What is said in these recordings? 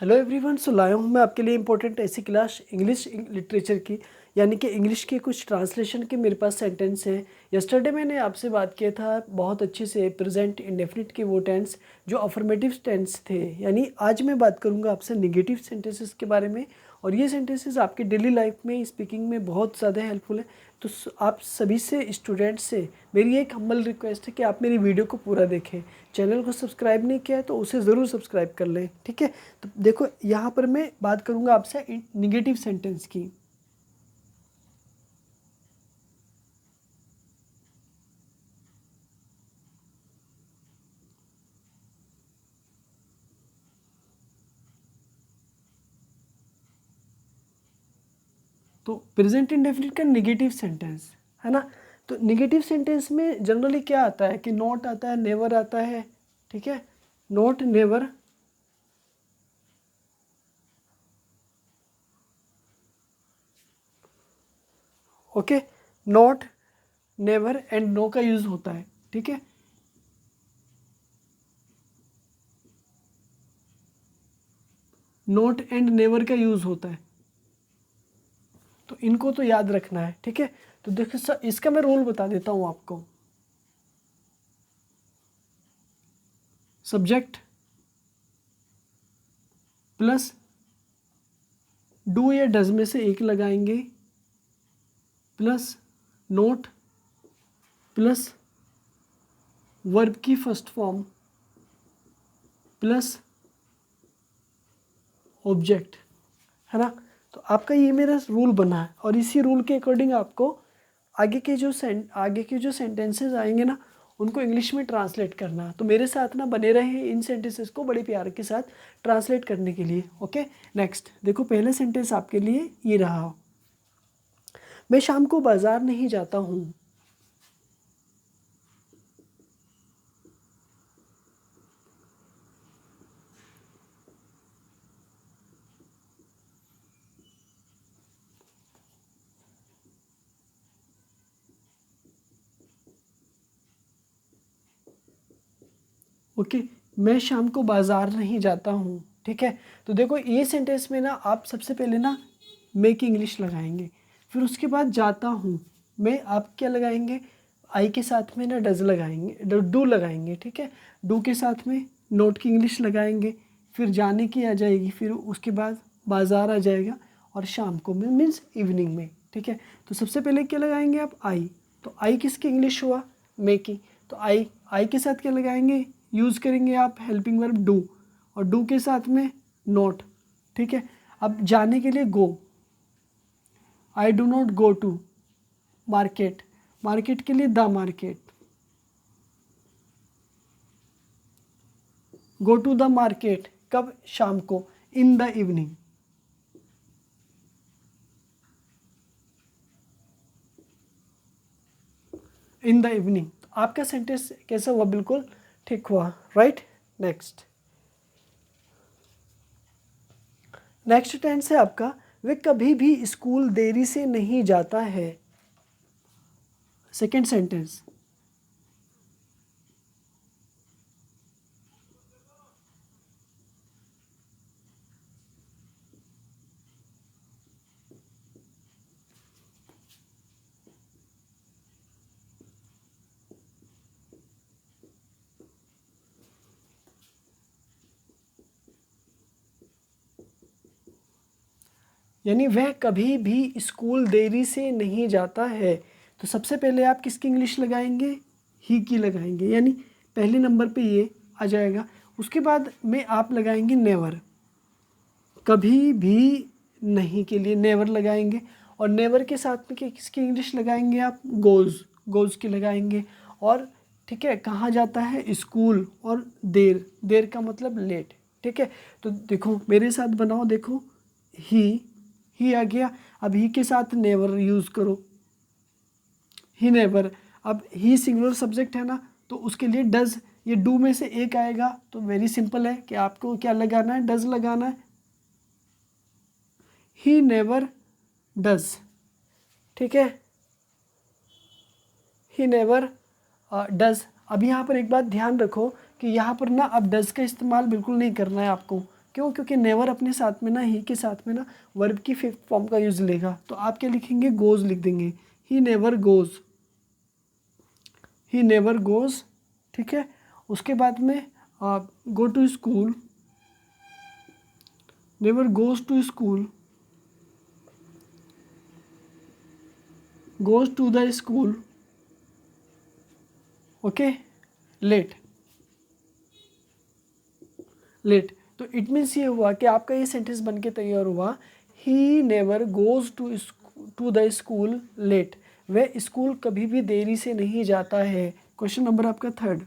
Hello everyone. सो लाया हूँ मैं आपके लिए इंपॉर्टेंट ऐसी क्लास इंग्लिश लिटरेचर की, यानी कि इंग्लिश के कुछ ट्रांसलेशन के मेरे पास सेंटेंस हैं। यस्टरडे मैंने आपसे बात किया था बहुत अच्छे से प्रेजेंट इंडेफिनिट के वो टेंस जो अफर्मेटिव टेंस थे, यानी आज मैं बात करूँगा आपसे नेगेटिव सेंटेंसेस के बारे में। और ये सेंटेंसेस आपके डेली लाइफ में स्पीकिंग में बहुत ज़्यादा हेल्पफुल है। तो आप सभी से स्टूडेंट्स से मेरी एक हम्बल रिक्वेस्ट है कि आप मेरी वीडियो को पूरा देखें। चैनल को सब्सक्राइब नहीं किया है तो उसे ज़रूर सब्सक्राइब कर लें, ठीक है। तो देखो यहाँ पर मैं बात करूँगा आपसे निगेटिव सेंटेंस की। तो प्रेजेंट इंडेफिनिट का निगेटिव सेंटेंस है ना। तो निगेटिव सेंटेंस में जनरली क्या आता है कि नॉट आता है, नेवर आता है, ठीक है। Not, never, okay. Not, never and no का यूज़ होता है, ठीक है। नॉट एंड नेवर का यूज़ होता है, तो इनको तो याद रखना है, ठीक है। तो देखो सर, इसका मैं रूल बता देता हूँ आपको। सब्जेक्ट प्लस डू या डज में से एक लगाएंगे, प्लस नोट, प्लस वर्ब की फर्स्ट फॉर्म, प्लस ऑब्जेक्ट, है ना। तो आपका ये मेरा रूल बना है और इसी रूल के अकॉर्डिंग आपको आगे के जो सेंटेंसेस आएंगे ना उनको इंग्लिश में ट्रांसलेट करना। तो मेरे साथ ना बने रहे इन सेंटेंसेस को बड़े प्यार के साथ ट्रांसलेट करने के लिए, ओके। नेक्स्ट देखो, पहले सेंटेंस आपके लिए ये रहा। मैं शाम को बाजार नहीं जाता हूँ। ओके, मैं शाम को बाजार नहीं जाता हूँ, ठीक है। तो देखो ये सेंटेंस में ना आप सबसे पहले ना मेक इंग्लिश लगाएंगे, फिर उसके बाद जाता हूँ में आप क्या लगाएंगे, आई के साथ में ना डज लगाएंगे, डू लगाएंगे, ठीक है। डू के साथ में नोट की इंग्लिश लगाएंगे, फिर जाने की आ जाएगी, फिर उसके बाद बाजार आ जाएगा और शाम को में मीन्स इवनिंग में, ठीक है। तो सबसे पहले क्या लगाएंगे आप, आई। तो आई किसकी इंग्लिश हुआ, मे की। तो आई के साथ क्या लगाएंगे, यूज़ करेंगे आप हेल्पिंग वर्ब डू, और डू के साथ में नोट, ठीक है। अब जाने के लिए go, I do not go to market, market के लिए the market, go to the market कब, शाम को, in the evening. In the evening. तो आपका सेंटेंस कैसा हुआ, बिल्कुल ठीक हुआ, राइट। नेक्स्ट नेक्स्ट टेंस है आपका, वे कभी भी स्कूल देरी से नहीं जाता है। सेकेंड सेंटेंस, यानी वह कभी भी स्कूल देरी से नहीं जाता है। तो सबसे पहले आप किसकी इंग्लिश लगाएंगे, ही की लगाएंगे, यानी पहले नंबर पे ये आ जाएगा। उसके बाद में आप लगाएंगे नेवर, कभी भी नहीं के लिए नेवर लगाएंगे। और नेवर के साथ में किसकी इंग्लिश लगाएंगे आप, गोज़, गोज़ की लगाएंगे। और ठीक है, कहाँ जाता है, स्कूल, और देर, देर का मतलब लेट, ठीक है। तो देखो मेरे साथ बनाओ, देखो ही आ गया। अब ही के साथ नेवर यूज़ करो, ही नेवर। अब ही सिंगुलर सब्जेक्ट है ना, तो उसके लिए डज, ये डू में से एक आएगा। तो वेरी सिंपल है कि आपको क्या लगाना है, डज लगाना है। ही नेवर डज, ठीक है, ही नेवर डज। अब यहाँ पर एक बात ध्यान रखो कि यहाँ पर ना अब डज का इस्तेमाल बिल्कुल नहीं करना है आपको, क्यों? क्योंकि नेवर अपने साथ में ना ही के साथ में ना वर्ब की फिफ्थ फॉर्म का यूज लेगा। तो आप क्या लिखेंगे? गोज लिख देंगे। He never goes, he never goes, ठीक है। उसके बाद में go to school, never goes to school, goes to the school, okay. Late, late, तो इट मीन्स ये हुआ कि आपका ये सेंटेंस बन के तैयार हुआ, he never goes to the school late, वह स्कूल कभी भी देरी से नहीं जाता है। क्वेश्चन नंबर आपका थर्ड।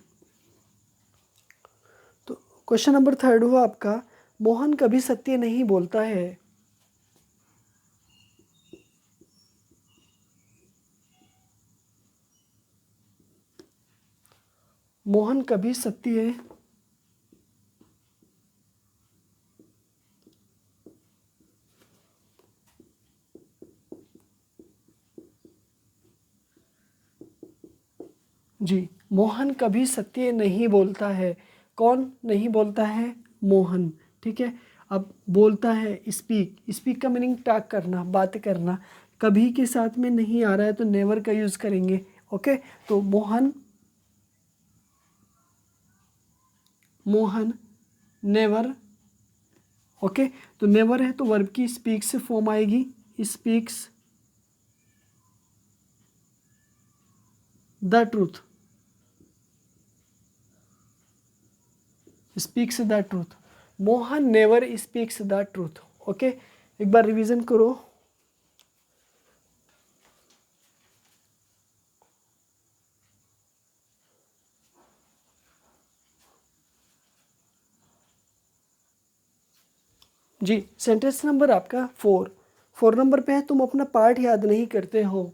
तो क्वेश्चन नंबर थर्ड हुआ आपका, मोहन कभी सत्य नहीं बोलता है। मोहन कभी सत्य जी, मोहन कभी सत्य नहीं बोलता है। कौन नहीं बोलता है? मोहन, ठीक है। अब बोलता है, स्पीक, स्पीक का मीनिंग टॉक करना, बात करना। कभी के साथ में नहीं आ रहा है तो नेवर का यूज़ करेंगे, ओके। तो मोहन, मोहन नेवर, ओके। तो नेवर है तो वर्ब की स्पीक से फॉर्म आएगी, speaks the truth, speaks the truth. Mohan never speaks the truth, okay. एक बार रिवीजन करो। जी, सेंटेंस नंबर आपका 4 नंबर पे है, तुम अपना पाठ याद नहीं करते हो।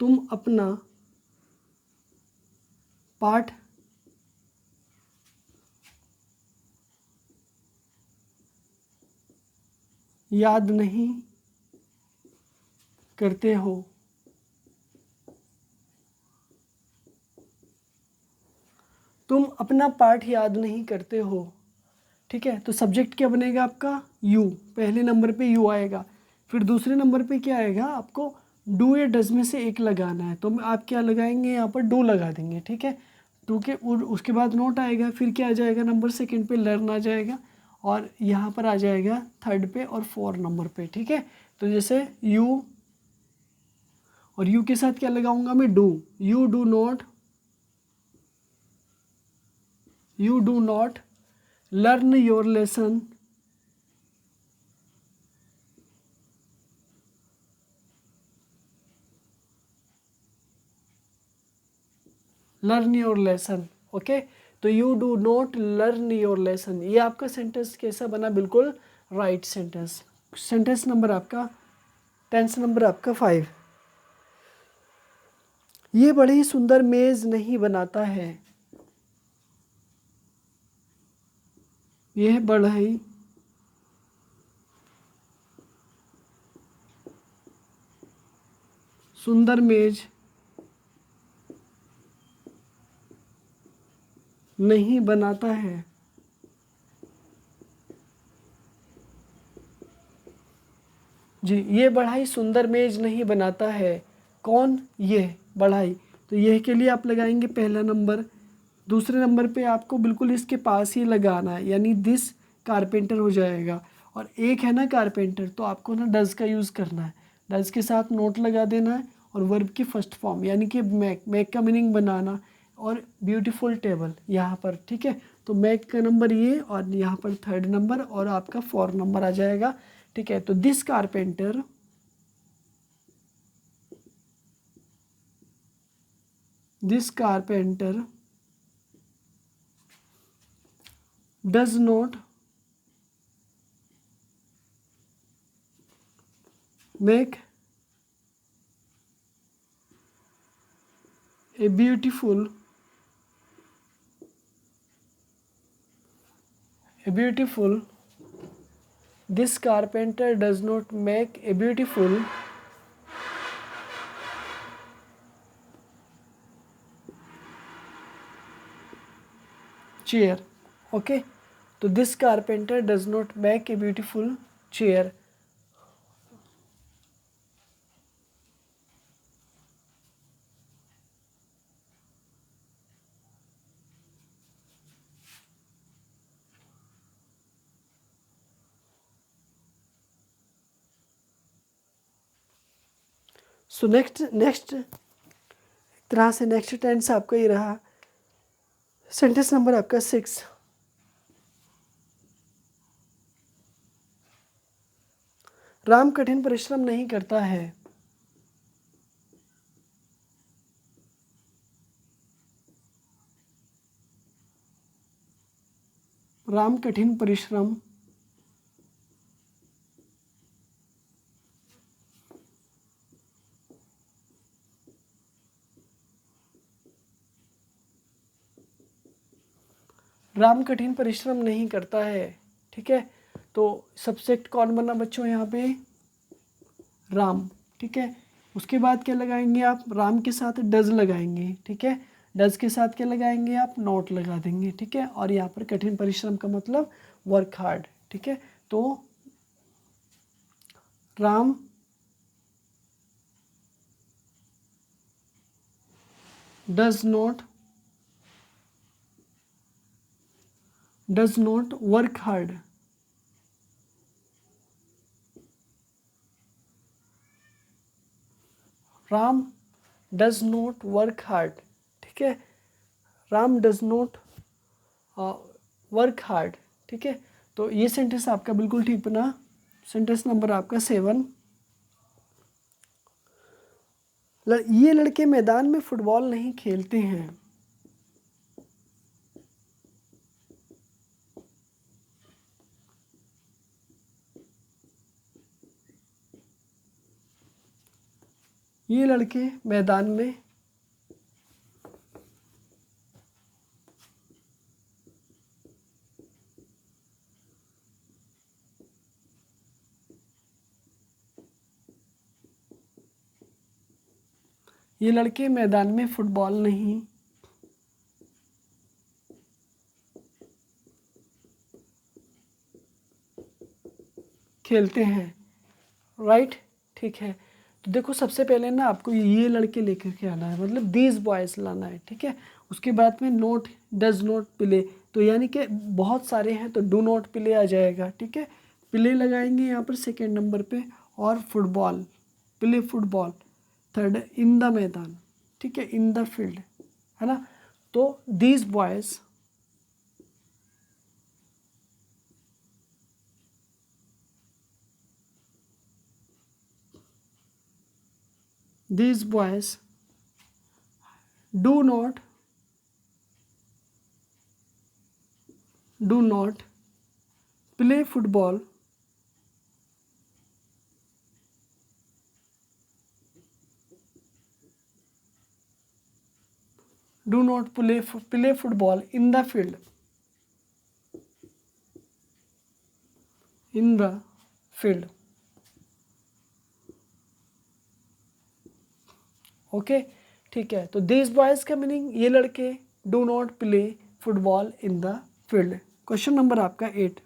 तुम अपना पाठ याद नहीं करते हो। तुम अपना पाठ याद नहीं करते हो, ठीक है। तो सब्जेक्ट क्या बनेगा आपका? यू, पहले नंबर पे यू आएगा। फिर दूसरे नंबर पे क्या आएगा? आपको डू या डज में से एक लगाना है, तो आप क्या लगाएंगे? यहाँ पर डू लगा देंगे, ठीक है। डू के उसके बाद नोट आएगा, फिर क्या आ जाएगा? नंबर सेकंड पे लर्न आ जाएगा, और यहाँ पर आ जाएगा थर्ड पे और 4 नंबर पे, ठीक है। तो जैसे यू, और यू के साथ क्या लगाऊंगा मैं? Do, you do not, you do not learn your lesson, learn your lesson, okay. तो you do not learn your lesson, ये आपका सेंटेंस कैसा बना? बिल्कुल राइट सेंटेंस। सेंटेंस नंबर आपका, टेंस नंबर आपका 5। ये बड़ी ही सुंदर मेज नहीं बनाता है। यह बड़ा ही सुंदर मेज नहीं बनाता है। जी, ये बढ़ाई सुंदर मेज नहीं बनाता है। कौन? ये बढ़ाई। तो यह के लिए आप लगाएंगे पहला नंबर। दूसरे नंबर पे आपको बिल्कुल इसके पास ही लगाना है, यानी दिस कारपेंटर हो जाएगा। और एक है ना कारपेंटर, तो आपको ना डज का यूज़ करना है। डज के साथ नोट लगा देना है, और वर्ब की फर्स्ट फॉर्म यानी कि मैक, मैक का मीनिंग बनाना, और ब्यूटीफुल टेबल यहाँ पर, ठीक है। तो मैक का नंबर ये, और यहाँ पर थर्ड नंबर, और आपका 4 नंबर आ जाएगा, ठीक है। तो this carpenter, this carpenter does not make a beautiful, this carpenter does not make a beautiful chair. Okay, तो this carpenter does not make a beautiful chair. So next तरह से next tense आपका ये रहा। सेंटेंस नंबर आपका 6। राम कठिन परिश्रम नहीं करता है। राम कठिन परिश्रम राम कठिन परिश्रम नहीं करता है। ठीक है, तो सब्जेक्ट कौन बना बच्चों यहाँ पे? राम। ठीक है, उसके बाद क्या लगाएंगे आप? राम के साथ डज लगाएंगे। ठीक है, डज के साथ क्या लगाएंगे आप? नॉट लगा देंगे। ठीक है, और यहाँ पर कठिन परिश्रम का मतलब वर्क हार्ड। ठीक है, तो Ram does not work hard. Ram does not work hard. ठीक है, Ram does not work hard. ठीक है, तो ये सेंटेंस आपका बिल्कुल ठीक बना। सेंटेंस नंबर आपका 7। ये लड़के मैदान में फुटबॉल नहीं खेलते हैं। ये लड़के मैदान में ये लड़के मैदान में फुटबॉल नहीं खेलते हैं। राइट, ठीक है, तो देखो सबसे पहले ना आपको ये लड़के लेकर के आना है, मतलब दीज बॉयज़ लाना है। ठीक है, उसके बाद में नोट डज नॉट प्ले, तो यानी कि बहुत सारे हैं तो डू नॉट प्ले आ जाएगा। ठीक है, प्ले लगाएंगे यहाँ पर सेकेंड नंबर पे, और football, play football third, in the मैदान। ठीक है, इन द फील्ड, है ना। तो these boys these boys do not play football play football in the field, in the field। Okay, ठीक है, तो दिस बॉयज़ का मीनिंग ये लड़के do not play football in the field. Question number आपका 8।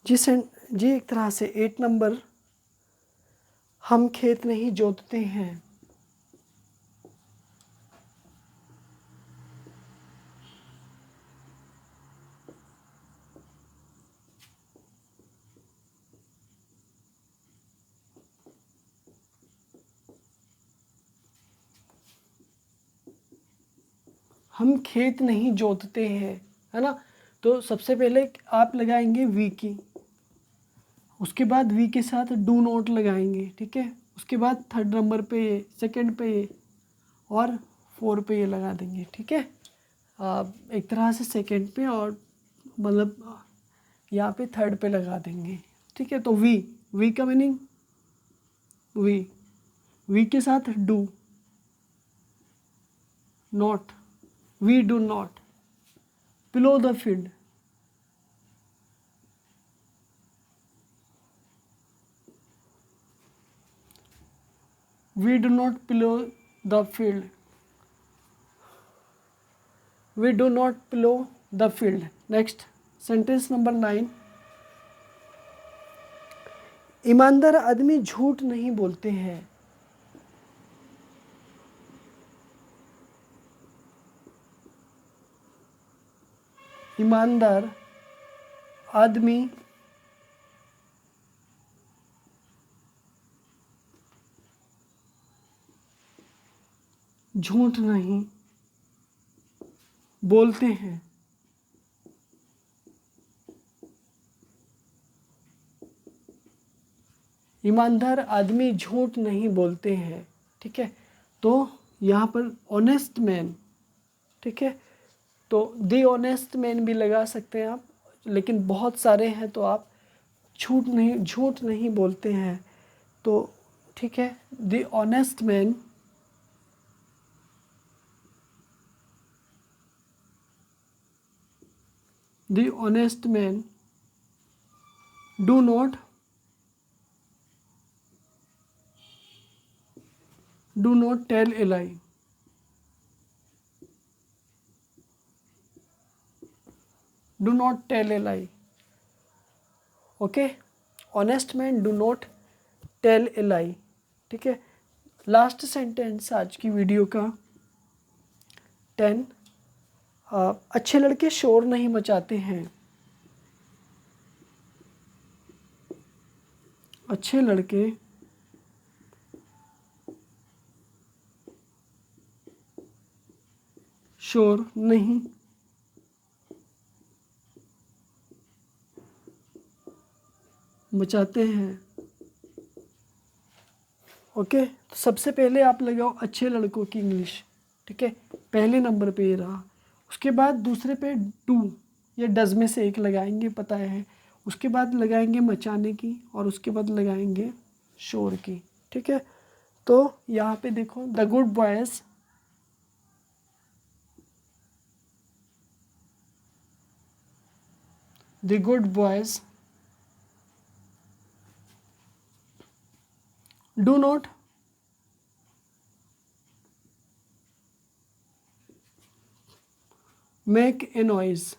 जी एक तरह से 8 नंबर, हम खेत नहीं जोतते हैं। हम खेत नहीं जोतते हैं, है ना। तो सबसे पहले आप लगाएंगे वी की, उसके बाद वी के साथ डू नॉट लगाएंगे। ठीक है, उसके बाद थर्ड नंबर पे ये, सेकंड पे ये, और 4 पे ये लगा देंगे। ठीक है, एक तरह से सेकंड पे और मतलब यहाँ पे थर्ड पे लगा देंगे। ठीक है, तो वी का मीनिंग वी के साथ do not, we do not plough the field, we do not plow the field, we do not plow the field. Next sentence number 9, ईमानदार आदमी झूठ नहीं बोलते हैं। ईमानदार आदमी झूठ नहीं बोलते हैं। ईमानदार आदमी झूठ नहीं बोलते हैं, ठीक है। तो यहाँ पर ऑनेस्ट मैन, ठीक है, तो दी ऑनेस्ट मैन भी लगा सकते हैं आप, लेकिन बहुत सारे हैं तो आप झूठ नहीं बोलते हैं, तो ठीक है, the honest man the honest man do not tell a lie, do not tell a lie, okay, honest man do not tell a lie, ठीक है। लास्ट सेंटेंस आज की वीडियो का 10, अच्छे लड़के शोर नहीं मचाते हैं। अच्छे लड़के शोर नहीं मचाते हैं, ओके। तो सबसे पहले आप लगाओ अच्छे लड़कों की इंग्लिश, ठीक है, पहले नंबर पे ये रहा। उसके बाद दूसरे पे डू या डज में से एक लगाएंगे, पता है। उसके बाद लगाएंगे मचाने की, और उसके बाद लगाएंगे शोर की, ठीक है। तो यहाँ पे देखो, the good boys do not make a noise,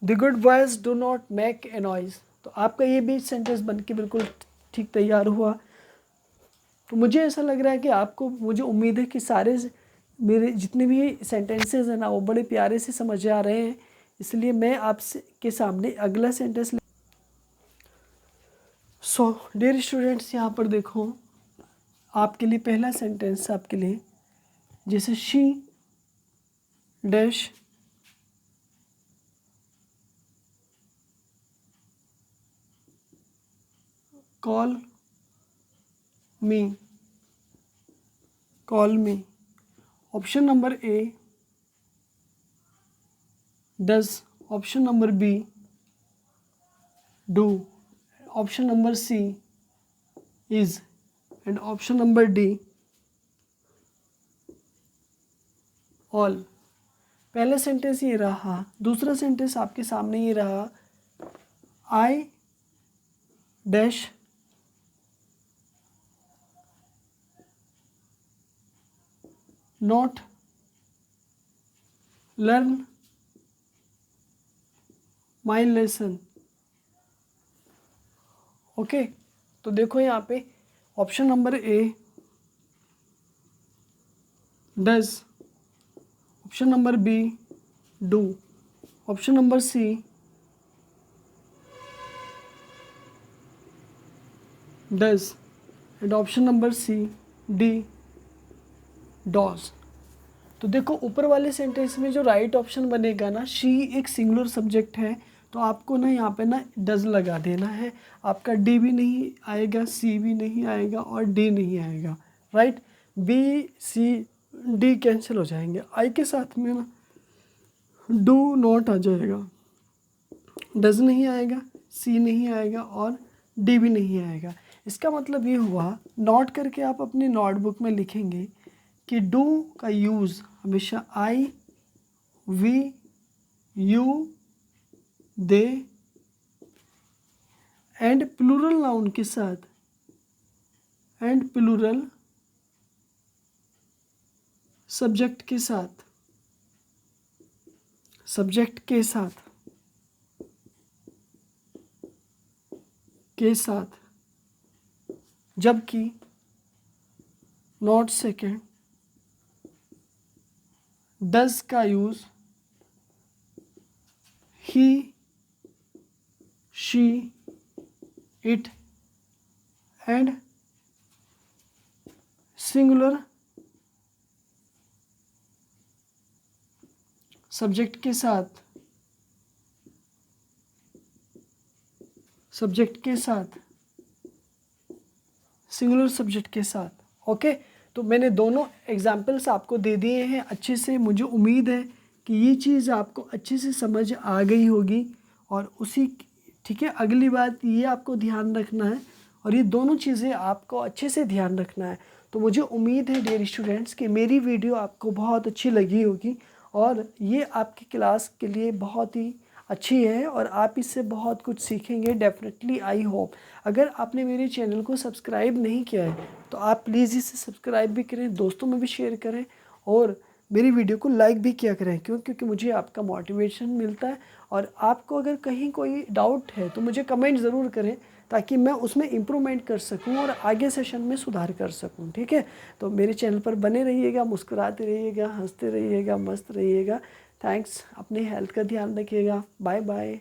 the good boys do not make a noise। तो आपका ये भी सेंटेंस बन के बिल्कुल ठीक तैयार हुआ। तो मुझे ऐसा लग रहा है कि आपको, मुझे उम्मीद है कि सारे मेरे जितने भी सेंटेंसेस हैं ना, वो बड़े प्यारे से समझ आ रहे हैं। इसलिए मैं आपसे के सामने अगला सेंटेंस सो डियर स्टूडेंट्स, यहाँ पर देखो, आपके लिए पहला सेंटेंस आपके लिए, जैसे she dash call me, option number A does, option number B do, option number C is, and option number D all. पहला सेंटेंस ये रहा। दूसरा सेंटेंस आपके सामने ये रहा, I dash not learn my lesson, okay. तो देखो यहाँ पे option number A does, option number B do, option number C does, and option number C D does. तो देखो ऊपर वाले सेंटेंस में जो राइट ऑप्शन बनेगा ना, शी एक सिंगुलर सब्जेक्ट है, तो आपको ना यहाँ पे ना डज लगा देना है। आपका डी भी नहीं आएगा, सी भी नहीं आएगा, और डी नहीं आएगा, right. B C D cancel हो जाएंगे, आई के साथ में ना डू नॉट आ जाएगा, डज नहीं आएगा, सी नहीं आएगा, और डी भी नहीं आएगा। इसका मतलब ये हुआ, नोट करके आप अपनी नोटबुक में लिखेंगे कि डू का यूज़ हमेशा I, we, you, they and plural noun के साथ, एंड प्लूरल सब्जेक्ट के साथ, सब्जेक्ट के साथ, जबकि नॉट सेकेंड डज का use he, she, it and singular subject के साथ, सिंगुलर सब्जेक्ट के साथ। ओके, तो मैंने दोनों एग्जाम्पल्स आपको दे दिए हैं अच्छे से। मुझे उम्मीद है कि ये चीज़ आपको अच्छे से समझ आ गई होगी। और उसी ठीक है, अगली बात ये आपको ध्यान रखना है, और ये दोनों चीज़ें आपको अच्छे से ध्यान रखना है। तो मुझे उम्मीद है डियर स्टूडेंट्स कि मेरी वीडियो आपको बहुत अच्छी लगी होगी, और ये आपकी क्लास के लिए बहुत ही अच्छी है, और आप इससे बहुत कुछ सीखेंगे डेफिनेटली, आई होप। अगर आपने मेरे चैनल को सब्सक्राइब नहीं किया है तो आप प्लीज़ इसे सब्सक्राइब भी करें, दोस्तों में भी शेयर करें, और मेरी वीडियो को लाइक भी किया करें। क्योंकि मुझे आपका मोटिवेशन मिलता है। और आपको अगर कहीं कोई डाउट है तो मुझे कमेंट ज़रूर करें, ताकि मैं उसमें इम्प्रूवमेंट कर सकूं और आगे सेशन में सुधार कर सकूं। ठीक है, तो मेरे चैनल पर बने रहिएगा, मुस्कुराते रहिएगा, हंसते रहिएगा, मस्त रहिएगा। थैंक्स, अपनी हेल्थ का ध्यान रखिएगा। Bye bye.